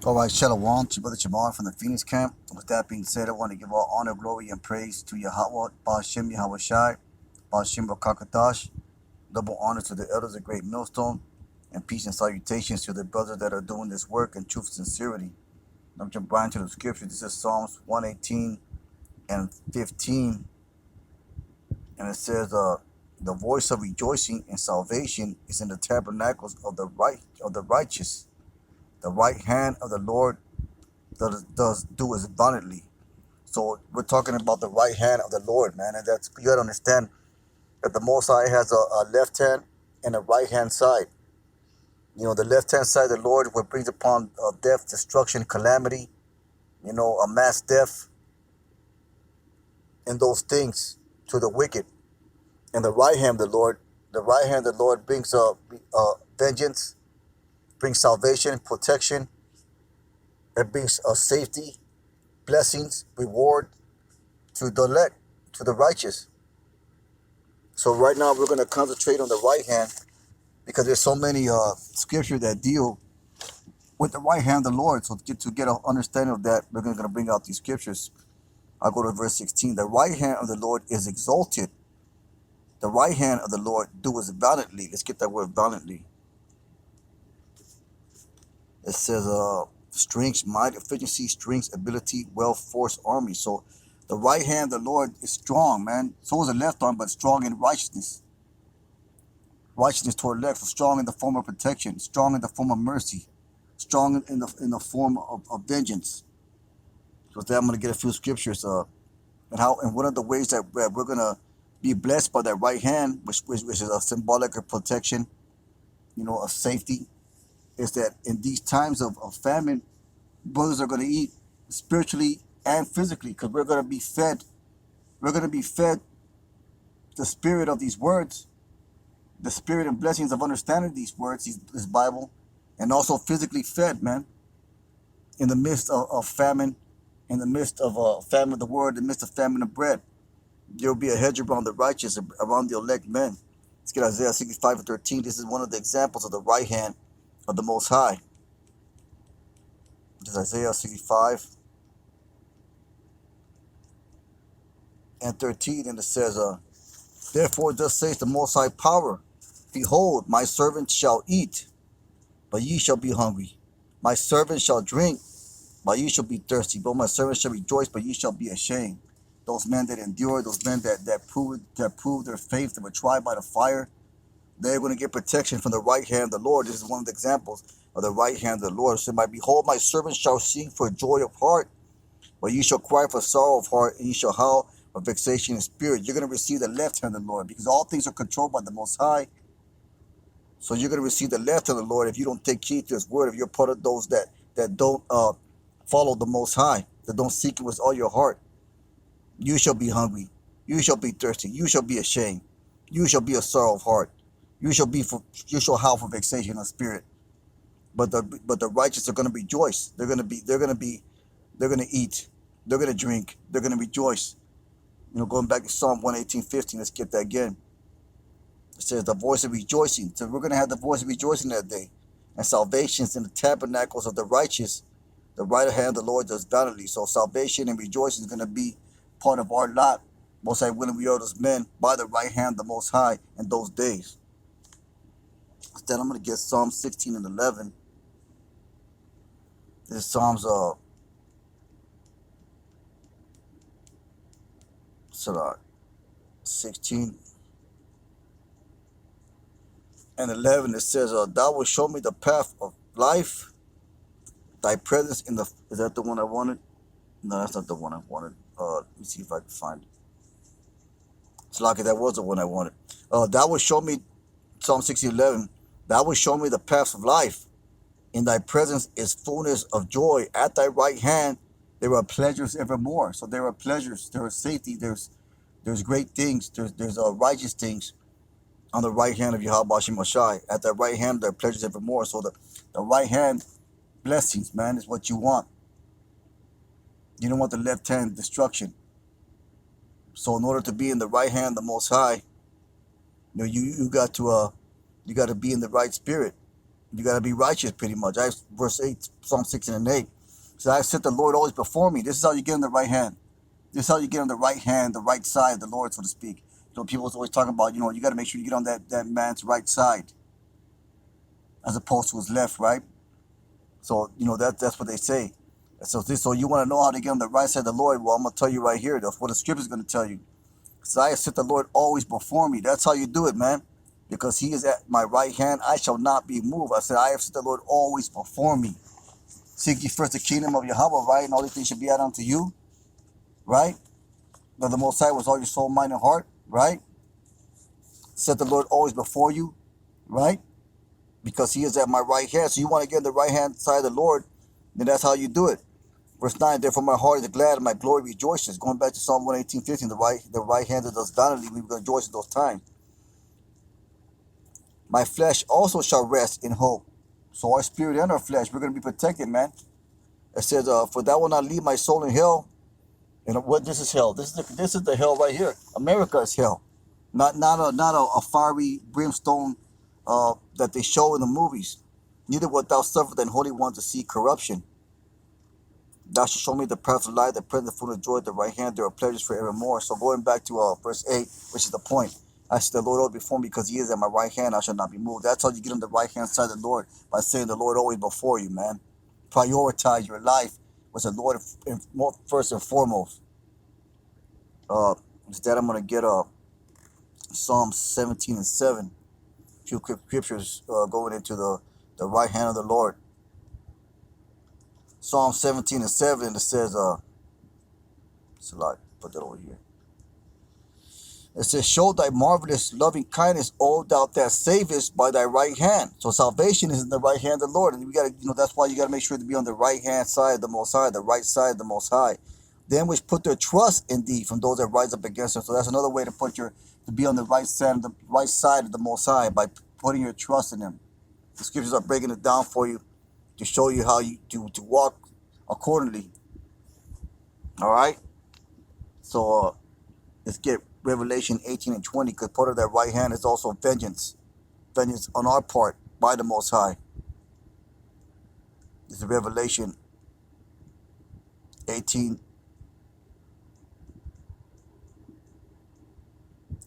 All right, Shalom, to Brother Jamar from the Phoenix camp. With that being said, I want to give all honor, glory, and praise to Yahweh, Ba'ashem Yahweh Shai, Ba'ashem Rakakatash. Double honor to the elders of Great Millstone, and peace and salutations to the brothers that are doing this work in truth and sincerity. I'm jumping right into the scripture. This is Psalms 118 and 15, and it says, "The voice of rejoicing and salvation is in the tabernacles of the righteous. The right hand of the Lord does do it abundantly." So we're talking about the right hand of the Lord, man, and that's you gotta understand that the Most High has a left hand and a right hand side. You know, the left hand side of the Lord, what brings upon death, destruction, calamity, a mass death, and those things to the wicked. And the right hand of the Lord brings vengeance, brings salvation, protection. It brings safety, blessings, reward to the elect, to the righteous. So right now we're going to concentrate on the right hand because there's so many scriptures that deal with the right hand of the Lord. So to get an understanding of that, we're going to bring out these scriptures. I'll go to verse 16. The right hand of the Lord is exalted. The right hand of the Lord doeth valiantly. Let's get that word valiantly. It says strength, might, efficiency, strength, ability, wealth, force, army. So the right hand of the Lord is strong, man. So is the left arm, but strong in righteousness. Righteousness toward left, so strong in the form of protection, strong in the form of mercy, strong in the form of vengeance. So with that, I'm going to get a few scriptures. And one of the ways that we're going to be blessed by that right hand, which is a symbolic of protection, of safety, is that in these times of famine, brothers are going to eat spiritually and physically because we're going to be fed. We're going to be fed the spirit of these words, the spirit and blessings of understanding these words, this Bible, and also physically fed, man, in the midst of famine, in the midst of famine of the word, in the midst of famine of bread. There will be a hedge around the righteous, around the elect men. Let's get Isaiah 65 and 13. This is one of the examples of the right hand of the Most High. This is Isaiah 65 and 13, and it says, "Therefore thus saith the Most High Power, Behold, my servant shall eat, but ye shall be hungry. My servant shall drink, but ye shall be thirsty. Both my servants shall rejoice, but ye shall be ashamed." Those men that endure, those men that prove their faith, that were tried by the fire, they're going to get protection from the right hand of the Lord. This is one of the examples of the right hand of the Lord. So, "Behold, my servant shall sing for joy of heart, but ye shall cry for sorrow of heart, and ye shall howl for vexation in spirit." You're going to receive the left hand of the Lord because all things are controlled by the Most High. So you're going to receive the left of the Lord if you don't take heed to His word, if you're part of those that don't follow the Most High, that don't seek it with all your heart. You shall be hungry. You shall be thirsty. You shall be ashamed. You shall be a sorrow of heart. You shall howl for vexation of spirit. But the righteous are going to rejoice. They're going to eat. They're going to drink. They're going to rejoice. Going back to Psalm 118:15. Let's get that again. It says the voice of rejoicing. So we're going to have the voice of rejoicing that day. And salvation's in the tabernacles of the righteous. The right hand of the Lord does valiantly. So salvation and rejoicing is going to be part of our lot. Most High willing, we are those men by the right hand of the Most High in those days. Instead, I'm going to get Psalm 16 and 11. This is Psalms 16 and 11. It says, "Thou wilt show me the path of life. Thy presence in the..." Is that the one I wanted? No, that's not the one I wanted. Let me see if I can find it. It's lucky that was the one I wanted. "Thou wilt show me," Psalm 16:11. "Thou wilt show me the path of life. In thy presence is fullness of joy. At thy right hand there are pleasures evermore." So there are pleasures, there is safety, there's great things, there's righteous things on the right hand of Yahweh Ba'ashem Shai. At thy right hand there are pleasures evermore. So the right hand blessings, man, is what you want. You don't want the left hand destruction. So in order to be in the right hand, the Most High, you got to be in the right spirit. You got to be righteous, pretty much. Verse 8, Psalm 16 and 8. So I set the Lord always before me. This is how you get on the right hand. This is how you get on the right hand, the right side of the Lord, so to speak. People always talking about, you got to make sure you get on that man's right side as opposed to his left, right? So, that's what they say. So you want to know how to get on the right side of the Lord? Well, I'm going to tell you right here. That's what the scripture is going to tell you. So I set the Lord always before me. That's how you do it, man. Because he is at my right hand, I shall not be moved. I said, I have set the Lord always before me. Seek ye first the kingdom of Yahweh, right? And all these things should be added unto you, right? That the Most High was all your soul, mind, and heart, right? Set the Lord always before you, right? Because he is at my right hand. So you want to get on the right hand side of the Lord, then that's how you do it. Verse 9, therefore my heart is glad and my glory rejoices. Going back to Psalm 118:15, the right hand that does valiantly, we will rejoice at those times. My flesh also shall rest in hope. So our spirit and our flesh, we're going to be protected, man. It says, for thou will not leave my soul in hell. And what this is hell. This is the hell right here. America is hell. Not a fiery brimstone that they show in the movies. Neither wilt thou suffer thine holy one to see corruption. Thou shalt show me the path of life, the present full of joy, at the right hand there are pleasures forevermore. So going back to verse 8, which is the point. I see the Lord always before me, because he is at my right hand, I shall not be moved. That's how you get on the right hand side of the Lord, by saying the Lord always before you, man. Prioritize your life with the Lord first and foremost. Instead, I'm going to get Psalm 17 and 7. A few scriptures going into the right hand of the Lord. Psalm 17 and 7, it says, so I put that over here. It says, show thy marvelous loving kindness, O thou that savest by thy right hand. So salvation is in the right hand of the Lord. And we got to, that's why you got to make sure to be on the right hand side of the Most High, the right side of the Most High. Them which put their trust in thee from those that rise up against them. So that's another way to be on the right side of the Most High, by putting your trust in him. The scriptures are breaking it down for you to show you how you to walk accordingly. All right. So let's get Revelation 18 and 20, because part of that right hand is also vengeance on our part by the Most High. This is Revelation 18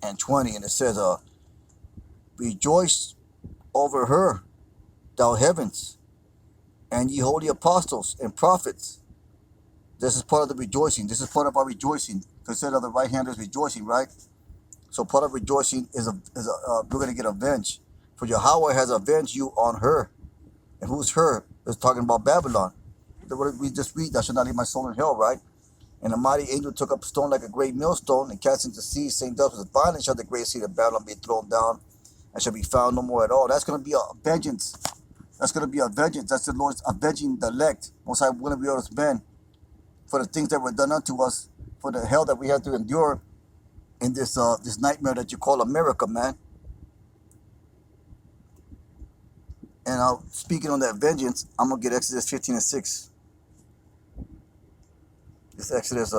and 20, and it says, rejoice over her, thou heavens, and ye holy apostles and prophets. This is part of the rejoicing. This is part of our rejoicing. Consider the right hand is rejoicing, right? So part of rejoicing is we're going to get avenged. For Yahweh has avenged you on her. And who's her? It's talking about Babylon. We just read, thou shalt not leave my soul in hell, right? And the mighty angel took up a stone like a great millstone and cast into the sea, saying, thus with violence shall the great city of Babylon be thrown down, and shall be found no more at all. That's going to be a vengeance. That's going to be a vengeance. That's the Lord's avenging the elect. Most High will be able to bend for the things that were done unto us, for the hell that we have to endure in this nightmare that you call America, man. And speaking on that vengeance, I'm going to get Exodus 15 and 6. This Exodus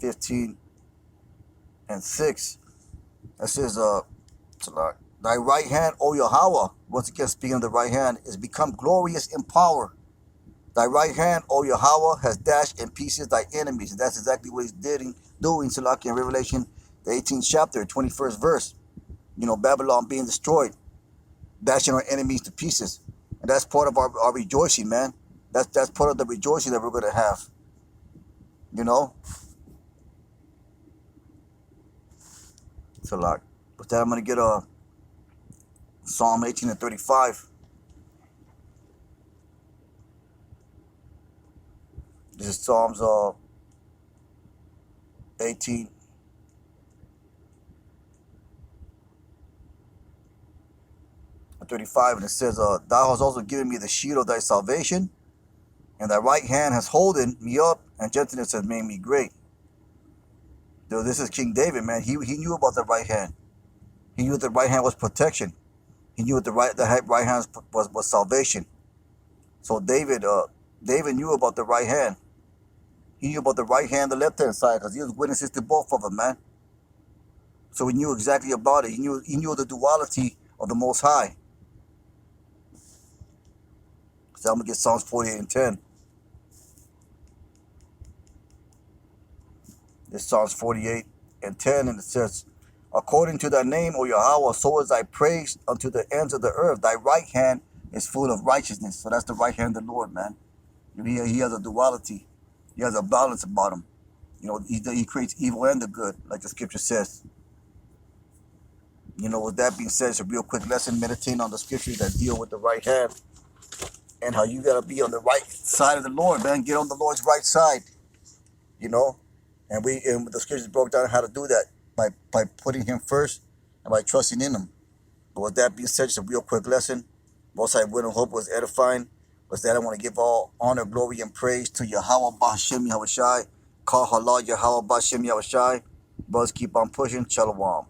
15 and 6. That says, thy right hand, O Yahweh, once again speaking of the right hand, is become glorious in power. Thy right hand, O Yahweh, has dashed in pieces thy enemies. And that's exactly what he's doing, Salaki, in Revelation, the 18th chapter, 21st verse. Babylon being destroyed, dashing our enemies to pieces. And that's part of our rejoicing, man. That's part of the rejoicing that we're going to have. Salaki. With that, I'm going to get Psalm 18 and 35. This is Psalms 18 and 35, and it says, thou hast also given me the shield of thy salvation, and thy right hand has holden me up, and gentleness has made me great. Dude, this is King David, man. He knew about the right hand. He knew the right hand was protection. He knew the right hand was salvation. So David knew about the right hand. He knew about the right hand, the left hand side, because he was witnesses to both of them, man. So he knew exactly about it. He knew the duality of the Most High. So I'm going to get Psalms 48 and 10. This Psalms 48 and 10, and it says, according to thy name, O Yahweh, so is thy praise unto the ends of the earth. Thy right hand is full of righteousness. So that's the right hand of the Lord, man. He has a duality. He has a balance about him. You know, he creates evil and the good, like the scripture says. You know, with that being said, it's a real quick lesson meditating on the scriptures that deal with the right hand and how you got to be on the right side of the Lord, man. Get on the Lord's right side, you know. And the scriptures broke down how to do that by putting him first and by trusting in him. But with that being said, it's a real quick lesson. Most I would and hope was edifying. Was that I want to give all honor, glory, and praise to Yahweh B'Hashem Yahushai. Call halal Yahweh B'Hashem Yahushai. Brothers, keep on pushing. Shalom.